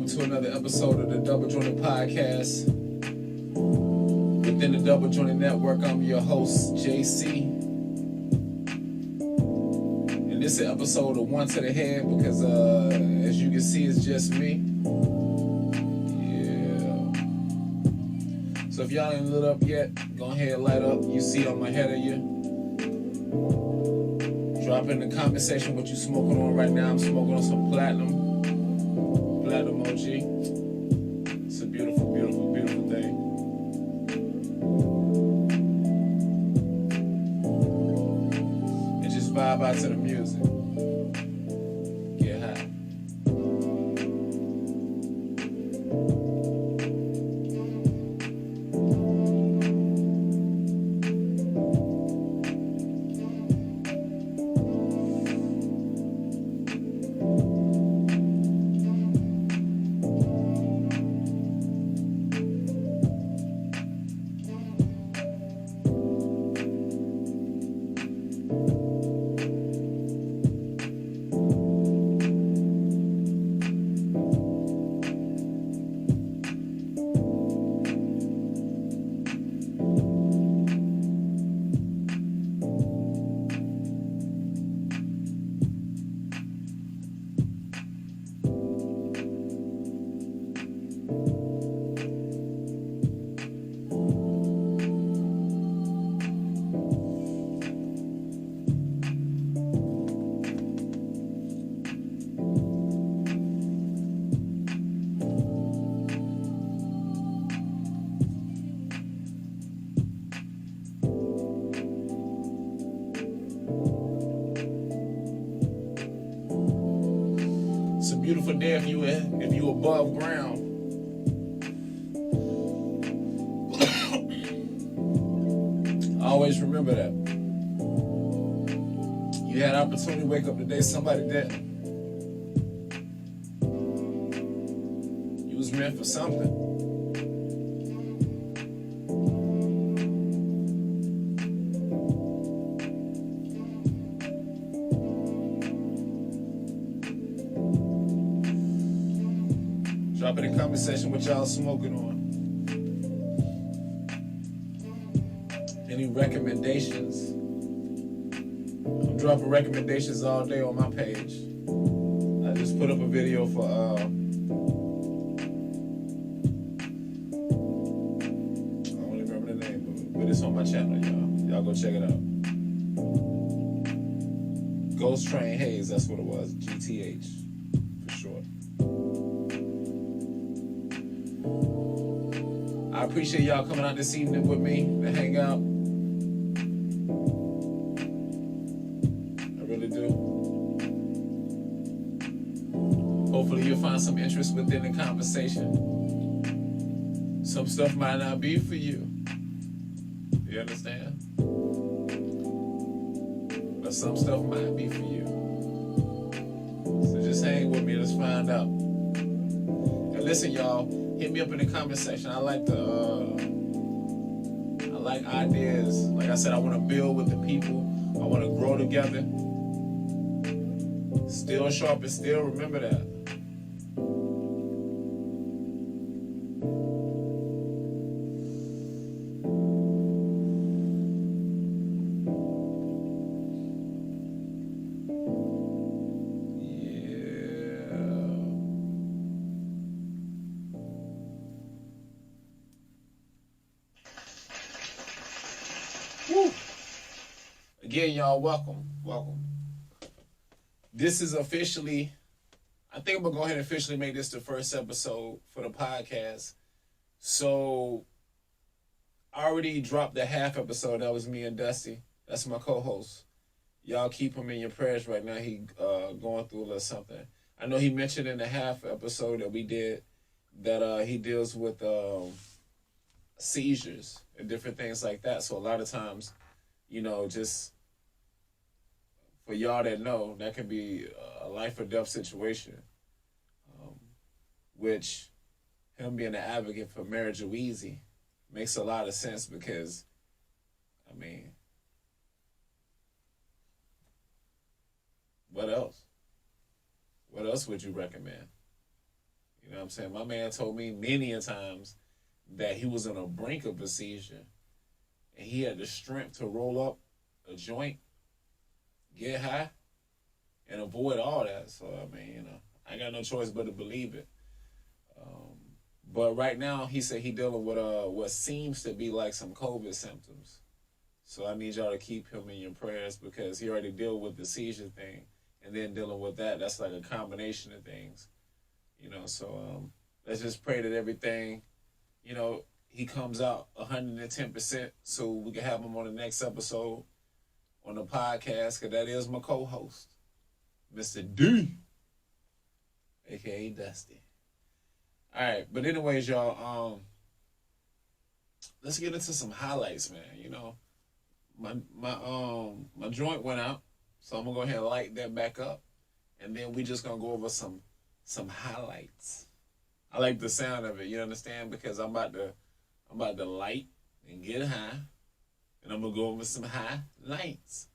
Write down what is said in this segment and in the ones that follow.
to another episode of the Double Jointed Podcast. Within the Double Jointed Network, I'm your host, JC. And this is episode of One to the Head because, as you can see, it's just me. Yeah. So if y'all ain't lit up yet, go ahead and light up. You see on my head of you. Drop in the comment section what you smoking on right now. I'm smoking on some platinum OG. It's a beautiful, beautiful, beautiful thing. And just vibe out to the music. Get high. It's a beautiful day if you above ground. Always remember that. You had an opportunity to wake up today, somebody didn't. You was meant for something. Drop in the comment section what y'all smoking on. Any recommendations? I'm dropping recommendations all day on my page. I just put up a video for I don't remember the name of it, but it's on my channel, y'all. Y'all go check it out. Ghost Train Haze, that's what it was. GTH for short. I appreciate y'all coming out this evening with me to hang out. I really do. Hopefully you'll find some interest within the conversation. Some stuff might not be for you. You understand? But some stuff might be for you. So just hang with me, let's find out. And listen, y'all. Hit me up in the comment section. I like ideas. Like I said, I want to build with the people. I want to grow together. Still sharp and still remember that. Woo. Again, y'all, welcome. This is officially, I think I'm going to go ahead and officially make this the first episode for the podcast. So, I already dropped the half episode. That was me and Dusty. That's my co-host. Y'all keep him in your prayers right now. He going through a little something. I know he mentioned in the half episode that we did that he deals with seizures and different things like that. So a lot of times, you know, just for y'all that know, that can be a life or death situation, which him being an advocate for marriage of easy makes a lot of sense because, I mean, what else? What else would you recommend? You know what I'm saying? My man told me many a times that he was on the brink of a seizure and he had the strength to roll up a joint, get high, and avoid all that. So, I mean, I got no choice but to believe it. Um, but right now, he said he dealing with what seems to be like some COVID symptoms. So I need y'all to keep him in your prayers because he already dealt with the seizure thing, and then dealing with that. That's like a combination of things, So let's just pray that everything, he comes out 110%, so we can have him on the next episode on the podcast. Because that is my co-host, Mr. D, aka Dusty. All right, but anyways, y'all, let's get into some highlights, man. My joint went out, so I'm gonna go ahead and light that back up, and then we just gonna go over some highlights. I like the sound of it, you understand? Because I'm about to light and get high, and I'm gonna go over some highlights.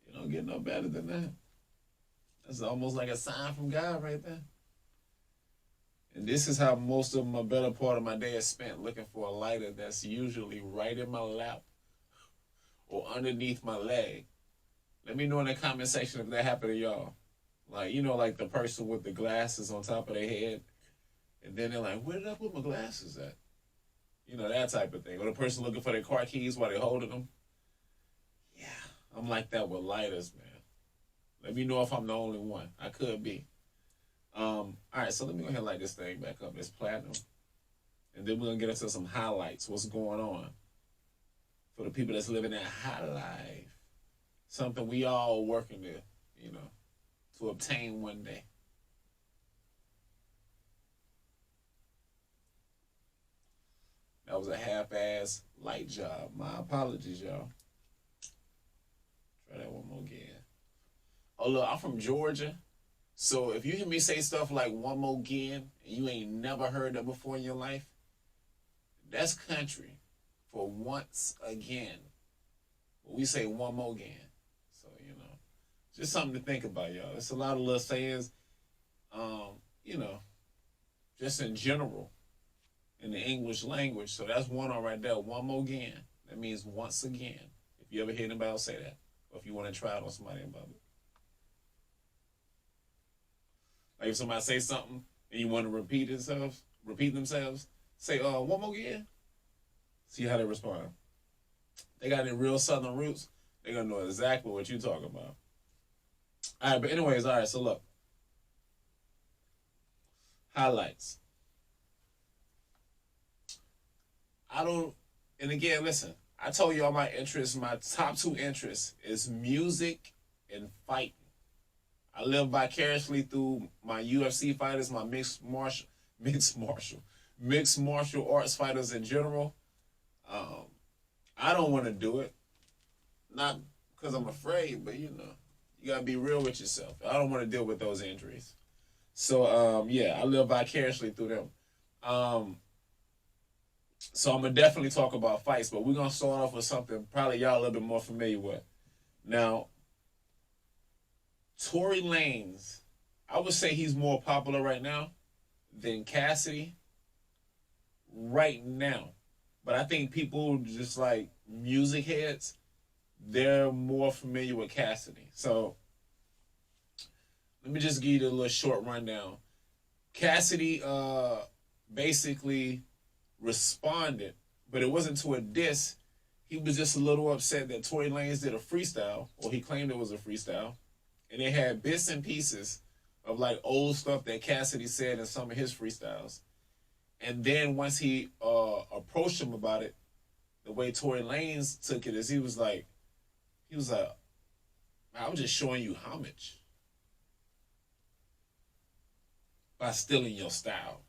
You don't get no better than that. That's almost like a sign from God right there. And this is how most of my better part of my day is spent, looking for a lighter that's usually right in my lap or underneath my leg. Let me know in the comment section if that happened to y'all. Like, like the person with the glasses on top of their head. And then they're like, where did I put my glasses at? That type of thing. Or the person looking for their car keys while they're holding them. Yeah, I'm like that with lighters, man. Let me know if I'm the only one. I could be. All right, so let me go ahead and light this thing back up. It's platinum. And then we're going to get into some highlights. What's going on? For the people that's living that high life. Something we all working to obtain one day. That was a half-ass light job. My apologies, y'all. Try that one more again. Oh, look, I'm from Georgia. So if you hear me say stuff like one more again, and you ain't never heard that before in your life, that's country for once again. We say one more again. So, just something to think about, y'all. It's a lot of little sayings, just in general in the English language. So that's one on right there. One more again. That means once again. If you ever hear anybody else say that, or if you want to try it on somebody in public. Like if somebody say something and you want to repeat themselves, say, one more again. See how they respond. They got any real Southern roots, they're going to know exactly what you're talking about. All right, but anyways, all right, so look. Highlights. And again, listen, I told you all my interests, my top two interests is music and fighting. I live vicariously through my UFC fighters, my mixed martial arts fighters in general. I don't want to do it, not because I'm afraid, but you gotta be real with yourself. I don't want to deal with those injuries. So I live vicariously through them. So I'm gonna definitely talk about fights, but we're gonna start off with something probably y'all a little bit more familiar with. Now, Tory Lanez, I would say he's more popular right now than Cassidy right now. But I think people just like music heads, they're more familiar with Cassidy. So let me just give you the little short rundown. Cassidy basically responded, but it wasn't to a diss. He was just a little upset that Tory Lanez did a freestyle, or he claimed it was a freestyle, and it had bits and pieces of like old stuff that Cassidy said in some of his freestyles. And then once he approached him about it, the way Tory Lanez took it is he was like, I was just showing you homage by stealing your style.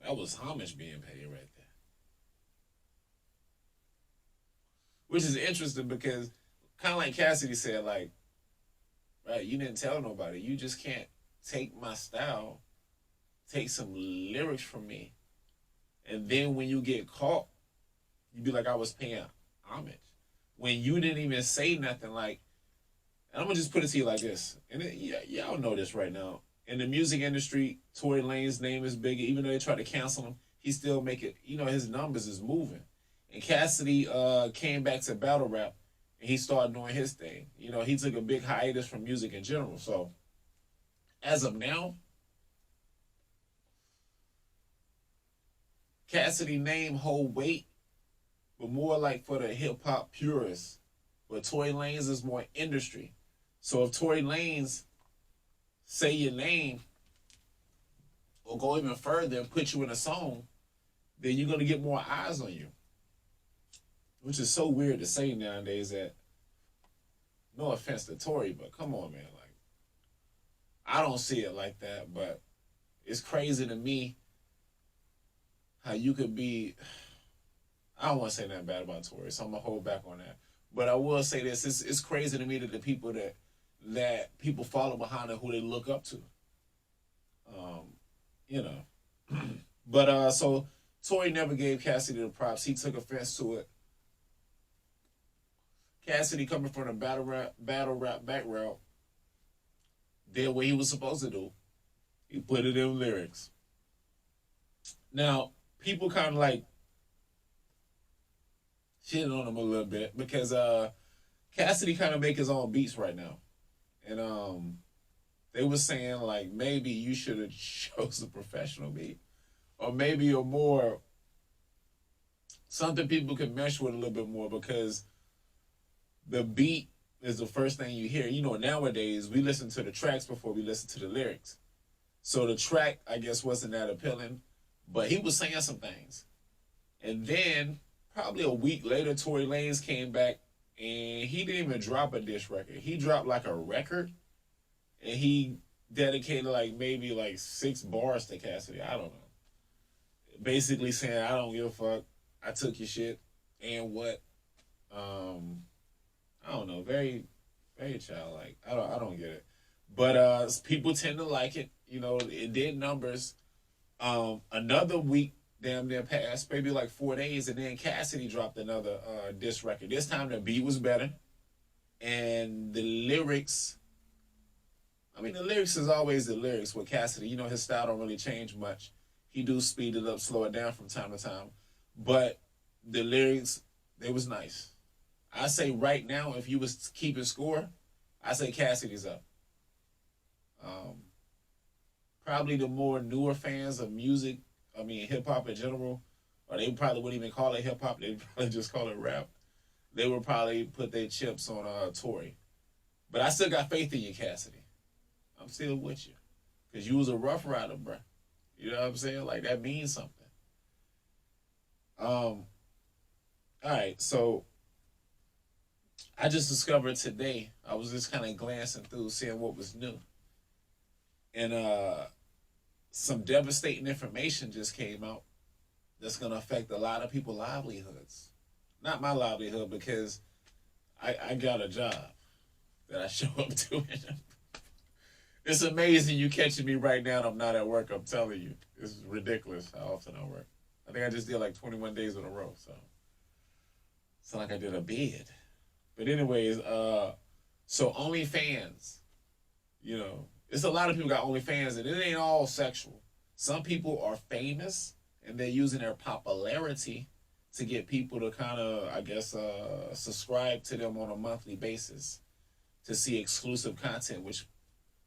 That was homage being paid right there. Which is interesting because kind of like Cassidy said, like, right, you didn't tell nobody. You just can't take my style, take some lyrics from me, and then when you get caught, you be like, I was paying homage. When you didn't even say nothing, like, and I'm going to just put it to you like this. And y'all know this right now. In the music industry, Tory Lane's name is bigger. Even though they try to cancel him, he still make it. His numbers is moving. And Cassidy came back to battle rap, and he started doing his thing. He took a big hiatus from music in general. So as of now, Cassidy name hold weight, but more like for the hip hop purists. But Tory Lanez is more industry. So if Tory Lanez say your name or go even further and put you in a song, then you're gonna get more eyes on you. Which is so weird to say nowadays that, no offense to Tory, but come on, man. Like, I don't see it like that, but it's crazy to me how you could be. I don't want to say nothing bad about Tory, so I'm gonna hold back on that. But I will say this: it's crazy to me that the people that people follow behind and who they look up to. You know. But so Tory never gave Cassidy the props. He took offense to it. Cassidy, coming from a battle rap background, did what he was supposed to do. He put it in lyrics. Now, people kind of like shitting on him a little bit because Cassidy kind of make his own beats right now. And they were saying like maybe you should have chose a professional beat. Or maybe a more something people can mesh with a little bit more, because the beat is the first thing you hear. Nowadays we listen to the tracks before we listen to the lyrics. So the track, I guess, wasn't that appealing, but he was saying some things. And then probably a week later, Tory Lanez came back and he didn't even drop a diss record. He dropped like a record and he dedicated maybe 6 bars to Cassidy. I don't know. Basically saying, I don't give a fuck. I took your shit. And what? I don't know. Very, very childlike. I don't get it. But people tend to like it. It did numbers. Another week damn near passed, maybe 4 days, and then Cassidy dropped another diss record. This time the beat was better. And the lyrics, the lyrics is always the lyrics with Cassidy. His style don't really change much. He do speed it up, slow it down from time to time. But the lyrics, they was nice. I say right now, if you was keeping score, I say Cassidy's up. Probably the more newer fans of music, hip hop in general, or they probably wouldn't even call it hip hop, they'd probably just call it rap. They would probably put their chips on Tory. But I still got faith in you, Cassidy. I'm still with you. Because you was a rough rider, bruh. You know what I'm saying? That means something. All right, so I just discovered today, I was just kind of glancing through, seeing what was new. And some devastating information just came out that's going to affect a lot of people's livelihoods. Not my livelihood, because I got a job that I show up to. It's amazing you catching me right now and I'm not at work, I'm telling you. It's ridiculous how often I work. I think I just did 21 days in a row, so it's not like I did a bid. But anyways, so OnlyFans, it's a lot of people got OnlyFans, and it ain't all sexual. Some people are famous, and they're using their popularity to get people to kind of, I guess, subscribe to them on a monthly basis to see exclusive content, which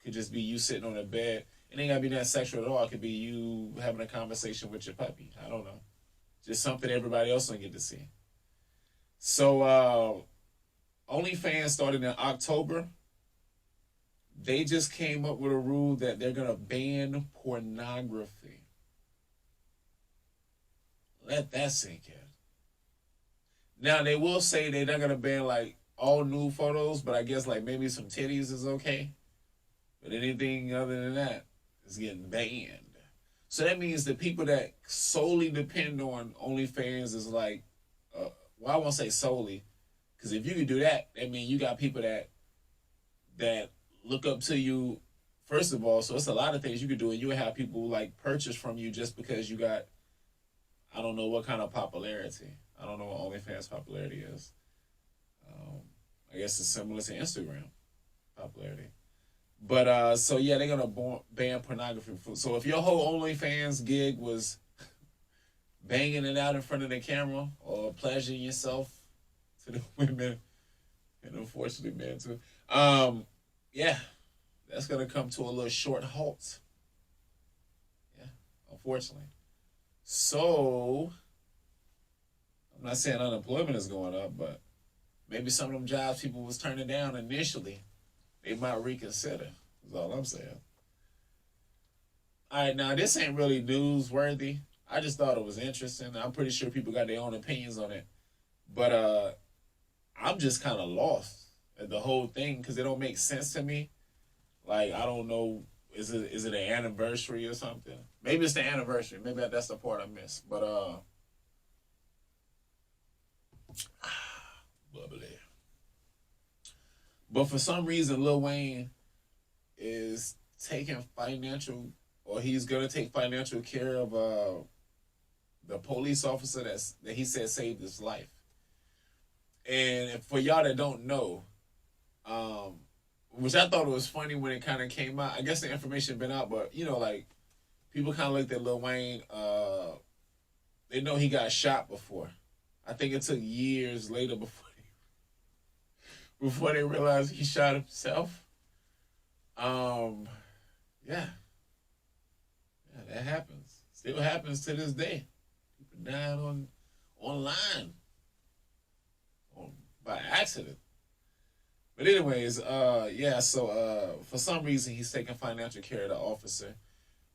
could just be you sitting on a bed. It ain't gotta be that sexual at all. It could be you having a conversation with your puppy. I don't know. Just something everybody else don't get to see. So, OnlyFans started in October. They just came up with a rule that they're going to ban pornography. Let that sink in. Now, they will say they're not going to ban, all nude photos, but I guess, maybe some titties is okay. But anything other than that is getting banned. So that means the people that solely depend on OnlyFans is well, I won't say solely, because if you can do that, that means you got people that look up to you, first of all. So it's a lot of things you could do, and you would have people purchase from you just because you got, I don't know what kind of popularity. I don't know what OnlyFans popularity is. I guess it's similar to Instagram popularity. But so yeah, they're gonna ban pornography. So if your whole OnlyFans gig was banging it out in front of the camera or pleasuring yourself to the women and unfortunately men too, yeah, that's gonna come to a little short halt. Yeah, unfortunately. So I'm not saying unemployment is going up, but maybe some of them jobs people was turning down initially, they might reconsider. Is all I'm saying. All right, now this ain't really newsworthy. I just thought it was interesting. I'm pretty sure people got their own opinions on it, but I'm just kind of lost at the whole thing because it don't make sense to me. Like I don't know, is it an anniversary or something? Maybe it's the anniversary. Maybe that's the part I missed. But bubbly. But for some reason, Lil Wayne is taking financial, or he's gonna take financial care of the police officer that he said saved his life. And for y'all that don't know, um, which I thought it was funny when it kind of came out. I guess the information been out, but like people kind of looked at Lil Wayne. They know he got shot before. I think it took years later before they realized he shot himself. Um, yeah, yeah, that happens. Still happens to this day. People dying online on, by accident. But anyways, yeah. So for some reason he's taking financial care of the officer.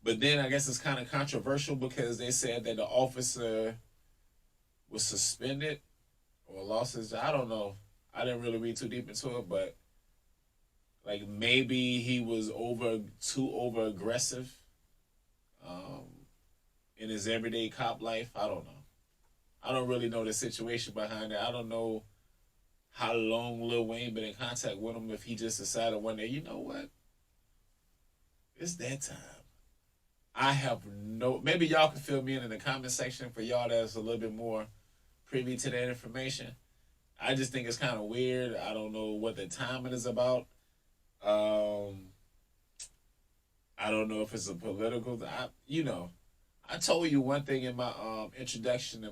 But then I guess it's kind of controversial because they said that the officer was suspended or lost his. I don't know. I didn't really read too deep into it, but like maybe he was too over aggressive um, in his everyday cop life. I don't know. I don't really know the situation behind it. I don't know how long Lil Wayne been in contact with him. If he just decided one day, you know what, it's that time. I have no. Maybe y'all can fill me in the comment section for y'all that's a little bit more privy to that information. I just think it's kind of weird. I don't know what the timing is about. Um, I don't know if it's a political. I told you one thing in my introduction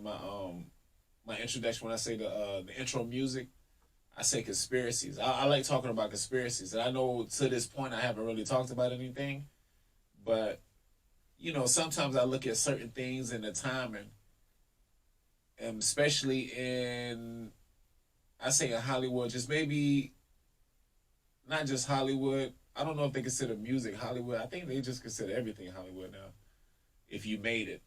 my introduction when I say the intro music. I say conspiracies. I like talking about conspiracies, and I know to this point I haven't really talked about anything, but sometimes I look at certain things in the timing, and especially in I say in Hollywood, just maybe not just Hollywood. I don't know if they consider music Hollywood. I think they just consider everything Hollywood now. If you made it,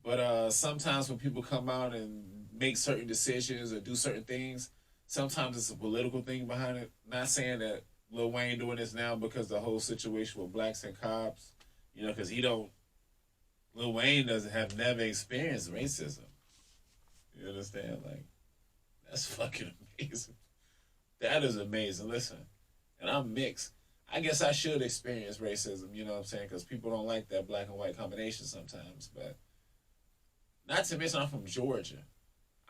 but sometimes when people come out and make certain decisions or do certain things, sometimes it's a political thing behind it. Not saying that Lil Wayne doing this now because the whole situation with blacks and cops, because he don't. Lil Wayne doesn't have never experienced racism. You understand? Like that's fucking amazing. That is amazing. Listen, and I'm mixed. I guess I should experience racism, you know what I'm saying? Because people don't like that black and white combination sometimes. But not to mention, I'm from Georgia.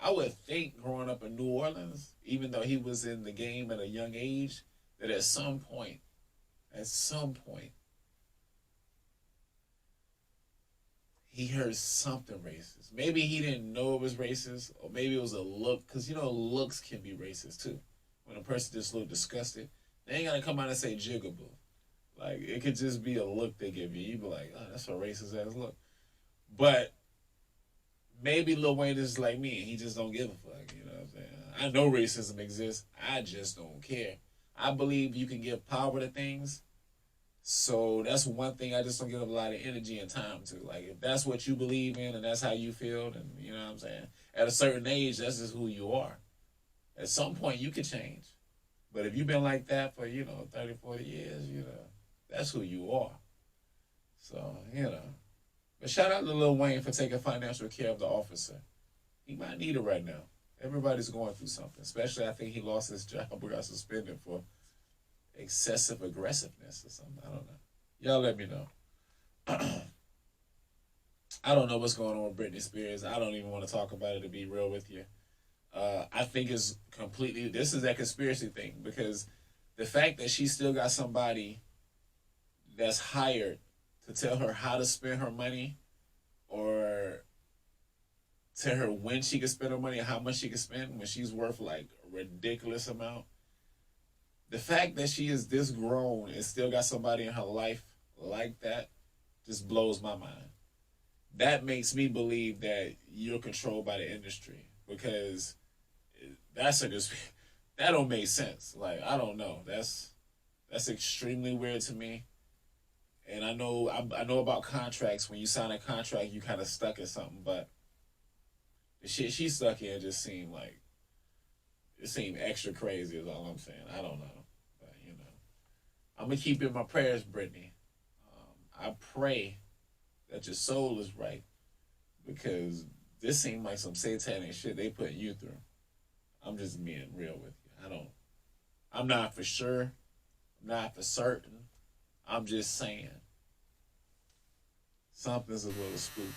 I would think growing up in New Orleans, even though he was in the game at a young age, that at some point, he heard something racist. Maybe he didn't know it was racist, or maybe it was a look, because looks can be racist too. When a person just look disgusted, they ain't gotta come out and say jiggable. Like it could just be a look they give you. You be like, oh, that's a racist ass look. But maybe Lil Wayne is like me. He just don't give a fuck. You know what I'm saying? I know racism exists. I just don't care. I believe you can give power to things. So that's one thing I just don't give a lot of energy and time to. Like if that's what you believe in and that's how you feel, then you know what I'm saying? At a certain age, that's just who you are. At some point you could change. But if you've been like that for, 30, 40 years, that's who you are. So, But shout out to Lil Wayne for taking financial care of the officer. He might need it right now. Everybody's going through something. Especially, I think he lost his job or got suspended for excessive aggressiveness or something. I don't know. Y'all let me know. I don't know what's going on with Britney Spears. I don't even want to talk about it, to be real with you. I think it's completely, this is that conspiracy thing, because the fact that she still got somebody that's hired to tell her how to spend her money or tell her when she can spend her money and how much she can spend when she's worth like a ridiculous amount. The fact that she is this grown and still got somebody in her life like that just blows my mind. That makes me believe that you're controlled by the industry because that's a just that don't make sense. Like I don't know. That's extremely weird to me. And I know about contracts. When you sign a contract, you kind of stuck in something. But the shit she stuck in just seemed like it seemed extra crazy. Is all I'm saying. I don't know, but I'm gonna keep you in my prayers, Brittany. I pray that your soul is right because this seemed like some satanic shit they putting you through. I'm just being real with you. I'm not for sure. I'm not for certain. I'm just saying something's a little spooky.